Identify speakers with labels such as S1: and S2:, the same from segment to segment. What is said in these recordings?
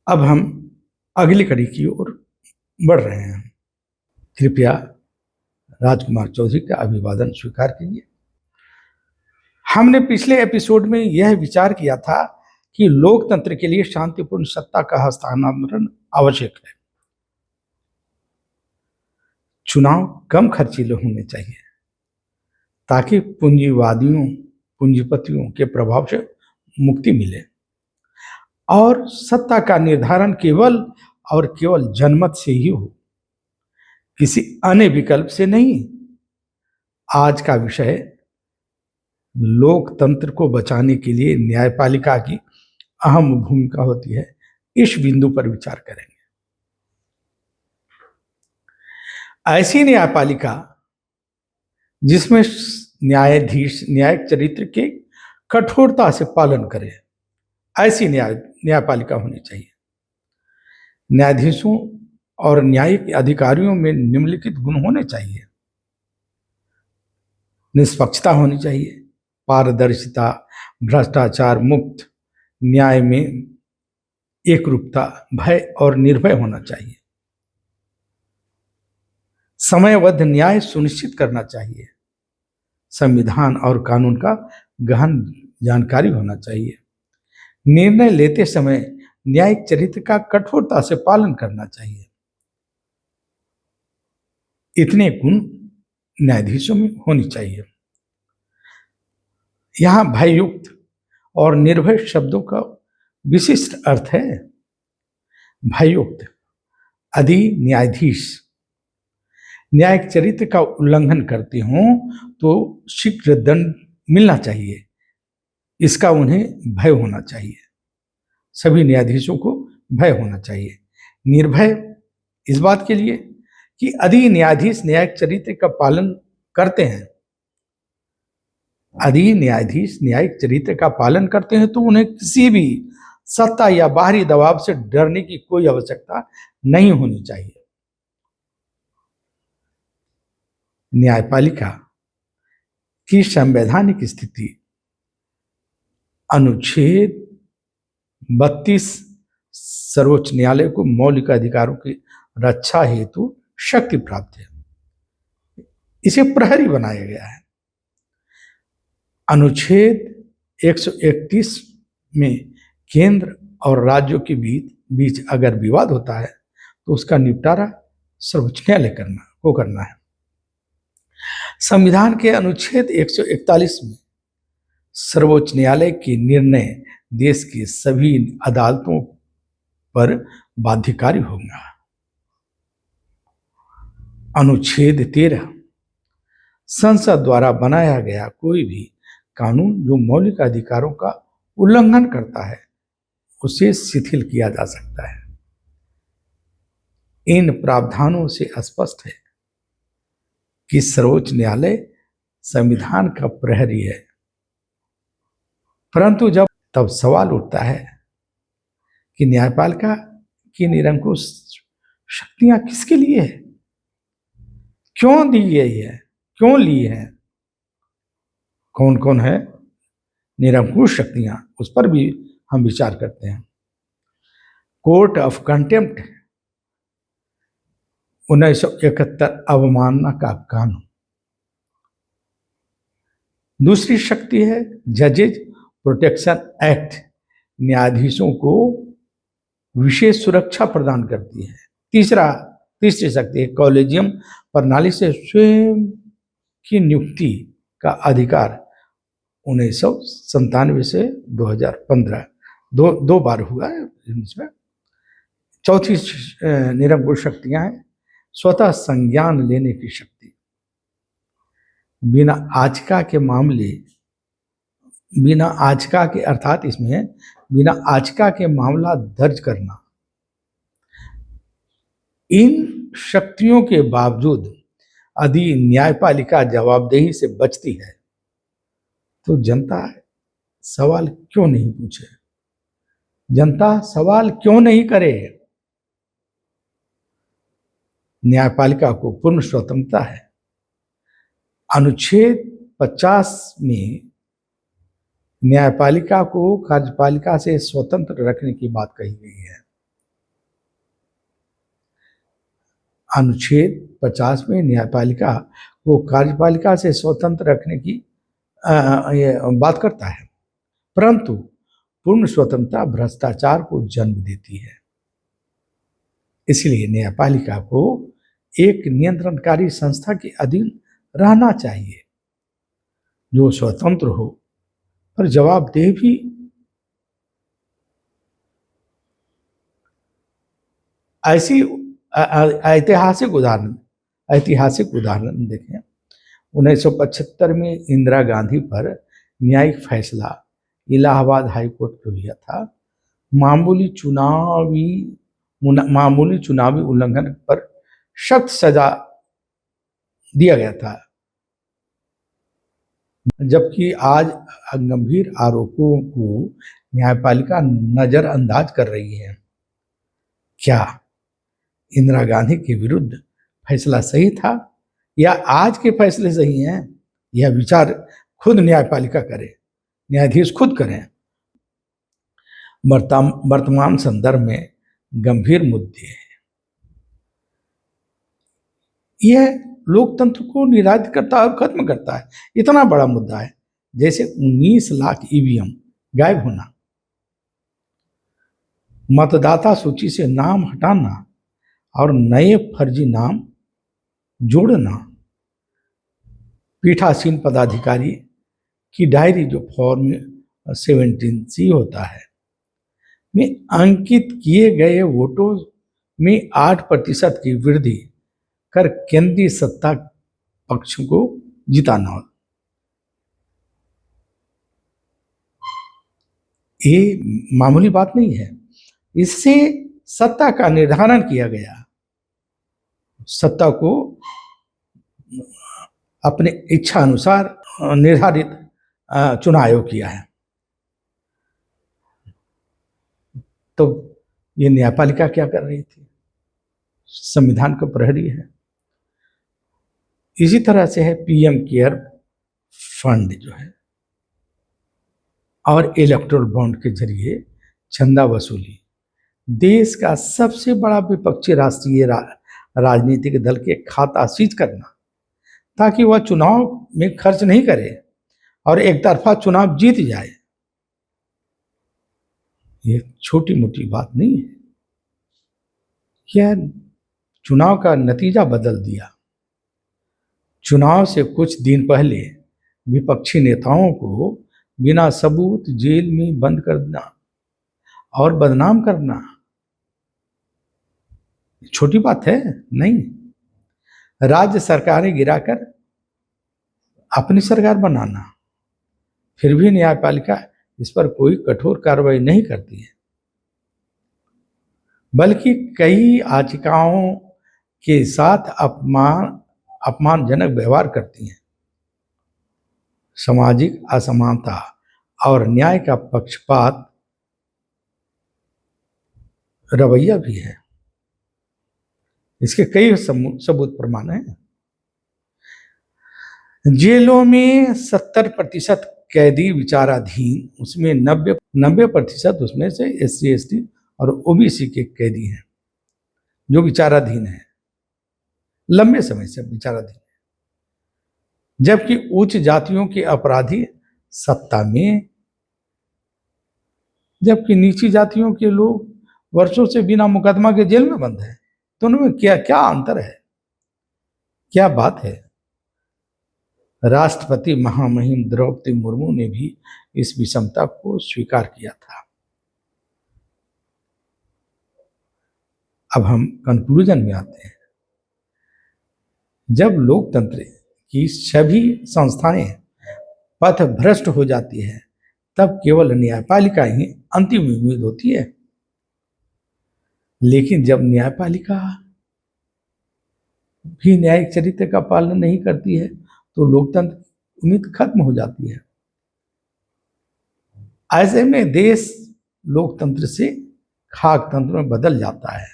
S1: अब हम अगली कड़ी की ओर बढ़ रहे हैं। कृपया राजकुमार चौधरी का अभिवादन स्वीकार कीजिए। हमने पिछले एपिसोड में यह विचार किया था कि लोकतंत्र के लिए शांतिपूर्ण सत्ता का हस्तांतरण आवश्यक है। चुनाव कम खर्चीले होने चाहिए ताकि पूंजीपतियों के प्रभाव से मुक्ति मिले और सत्ता का निर्धारण केवल और केवल जनमत से ही हो, किसी अन्य विकल्प से नहीं। आज का विषय लोकतंत्र को बचाने के लिए न्यायपालिका की अहम भूमिका होती है। इस बिंदु पर विचार करेंगे। ऐसी न्यायपालिका जिसमें न्यायाधीश न्यायिक चरित्र के कठोरता से पालन करे, ऐसी न्यायपालिका होनी चाहिए। न्यायाधीशों और न्यायिक अधिकारियों में निम्नलिखित गुण होने चाहिए। निष्पक्षता होनी चाहिए, पारदर्शिता, भ्रष्टाचार मुक्त, न्याय में एकरूपता, भय और निर्भय होना चाहिए। समयबद्ध न्याय सुनिश्चित करना चाहिए। संविधान और कानून का गहन जानकारी होना चाहिए। निर्णय लेते समय न्यायिक चरित्र का कठोरता से पालन करना चाहिए। इतने गुण न्यायाधीशों में होनी चाहिए। यहां भययुक्त और निर्भय शब्दों का विशिष्ट अर्थ है। भययुक्त, यदि न्यायाधीश न्यायिक चरित्र का उल्लंघन करते हों तो शीघ्र दंड मिलना चाहिए, इसका उन्हें भय होना चाहिए। सभी न्यायाधीशों को भय होना चाहिए। निर्भय इस बात के लिए कि यदि न्यायाधीश न्यायिक चरित्र का पालन करते हैं, यदि न्यायाधीश न्यायिक चरित्र का पालन करते हैं तो उन्हें किसी भी सत्ता या बाहरी दबाव से डरने की कोई आवश्यकता नहीं होनी चाहिए। न्यायपालिका की संवैधानिक स्थिति अनुच्छेद 32 सर्वोच्च न्यायालय को मौलिक अधिकारों की रक्षा हेतु शक्ति प्राप्त है। इसे प्रहरी बनाया गया है। अनुच्छेद 131 में केंद्र और राज्यों के बीच अगर विवाद होता है तो उसका निपटारा सर्वोच्च न्यायालय करना है। संविधान के अनुच्छेद 141 में सर्वोच्च न्यायालय के निर्णय देश की सभी अदालतों पर बाध्यकारी होगा। अनुच्छेद 13 संसद द्वारा बनाया गया कोई भी कानून जो मौलिक अधिकारों का उल्लंघन करता है उसे शिथिल किया जा सकता है। इन प्रावधानों से स्पष्ट है कि सर्वोच्च न्यायालय संविधान का प्रहरी है, परंतु तब सवाल उठता है कि न्यायपालिका की निरंकुश शक्तियां किसके लिए है, क्यों दी गई है, क्यों ली है, कौन कौन है निरंकुश शक्तियां, उस पर भी हम विचार करते हैं। कोर्ट ऑफ कंटेम्प्ट 1971 अवमानना का कानून। दूसरी शक्ति है जजेज प्रोटेक्शन एक्ट, न्यायाधीशों को विशेष सुरक्षा प्रदान करती है। तीसरी शक्ति है कॉलेजियम प्रणाली से स्वयं की नियुक्ति का अधिकार, 1997 से 2015 दो बार हुआ है इसमें। चौथी निरंकुश शक्तियां हैं स्वतः संज्ञान लेने की शक्ति, बिना आचका के अर्थात इसमें बिना आचका के मामला दर्ज करना। इन शक्तियों के बावजूद यदि न्यायपालिका जवाबदेही से बचती है तो जनता सवाल क्यों नहीं पूछे, जनता सवाल क्यों नहीं करे। न्यायपालिका को पूर्ण स्वतंत्रता है। अनुच्छेद 50 में न्यायपालिका को कार्यपालिका से स्वतंत्र रखने की बात कही गई है। अनुच्छेद 50 में न्यायपालिका को कार्यपालिका से स्वतंत्र रखने की ये बात करता है, परंतु पूर्ण स्वतंत्रता भ्रष्टाचार को जन्म देती है। इसलिए न्यायपालिका को एक नियंत्रणकारी संस्था के अधीन रहना चाहिए जो स्वतंत्र हो पर जवाबदेह भी। ऐसी ऐतिहासिक उदाहरण देखें। 1975 में इंदिरा गांधी पर न्यायिक फैसला इलाहाबाद हाई कोर्ट को लिया था। मामूली चुनावी उल्लंघन पर सख्त सजा दिया गया था, जबकि आज गंभीर आरोपों को न्यायपालिका नजरअंदाज कर रही है। क्या इंदिरा गांधी के विरुद्ध फैसला सही था या आज के फैसले सही हैं? यह विचार खुद न्यायपालिका करे, न्यायाधीश खुद करें। वर्तमान संदर्भ में गंभीर मुद्दे हैं। यह लोकतंत्र को निराधित करता और खत्म करता है। इतना बड़ा मुद्दा है जैसे 19 लाख ईवीएम गायब होना, मतदाता सूची से नाम हटाना और नए फर्जी नाम जोड़ना, पीठासीन पदाधिकारी की डायरी जो फॉर्म 17C होता है में अंकित किए गए वोटों में 8% की वृद्धि कर केंद्रीय सत्ता पक्ष को जिताना। ये मामूली बात नहीं है। इससे सत्ता का निर्धारण किया गया, सत्ता को अपने इच्छा अनुसार निर्धारित चुनाव आयोग किया है। तो ये न्यायपालिका क्या कर रही थी? संविधान का प्रहरी है। इसी तरह से है पीएम केयर फंड जो है और इलेक्टोरल बॉन्ड के जरिए चंदा वसूली। देश का सबसे बड़ा विपक्षी राष्ट्रीय राजनीतिक दल के खाता सीज करना ताकि वह चुनाव में खर्च नहीं करे और एक तरफा चुनाव जीत जाए, ये छोटी मोटी बात नहीं है। यह चुनाव का नतीजा बदल दिया। चुनाव से कुछ दिन पहले विपक्षी नेताओं को बिना सबूत जेल में बंद कर देना और बदनाम करना छोटी बात है नहीं। राज्य सरकारें गिराकर अपनी सरकार बनाना, फिर भी न्यायपालिका इस पर कोई कठोर कार्रवाई नहीं करती है, बल्कि कई याचिकाओं के साथ अपमानजनक व्यवहार करती हैं। सामाजिक असमानता और न्याय का पक्षपात रवैया भी है। इसके कई सबूत प्रमाण हैं। जेलों में 70% कैदी विचाराधीन, उसमें 90% उसमें से SC ST और OBC के कैदी हैं जो विचाराधीन हैं, लंबे समय से विचाराधीन हैं, जबकि उच्च जातियों के अपराधी सत्ता में, जबकि नीची जातियों के लोग वर्षों से बिना मुकदमा के जेल में बंद हैं। तो उनमें क्या क्या अंतर है, क्या बात है? राष्ट्रपति महामहिम द्रौपदी मुर्मू ने भी इस विषमता को स्वीकार किया था। अब हम कंक्लूजन में आते हैं। जब लोकतंत्र की सभी संस्थाएं पथभ्रष्ट हो जाती है, तब केवल न्यायपालिका ही अंतिम उम्मीद होती है। लेकिन जब न्यायपालिका भी न्यायिक चरित्र का पालन नहीं करती है, तो लोकतंत्र उम्मीद खत्म हो जाती है। ऐसे में देश लोकतंत्र से खाकतंत्र में बदल जाता है,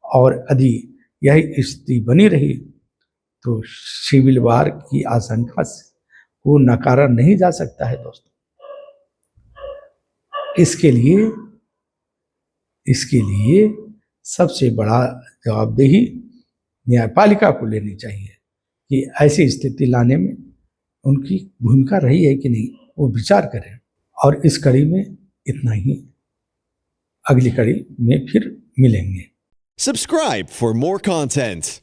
S1: और यदि यही स्थिति बनी रही तो सिविल वार की आशंका को नकारा नहीं जा सकता है दोस्तों। इसके लिए सबसे बड़ा जवाबदेही न्यायपालिका को लेनी चाहिए कि ऐसी स्थिति लाने में उनकी भूमिका रही है कि नहीं, वो विचार करें। और इस कड़ी में इतना ही, अगली कड़ी में फिर मिलेंगे।
S2: Subscribe for more content.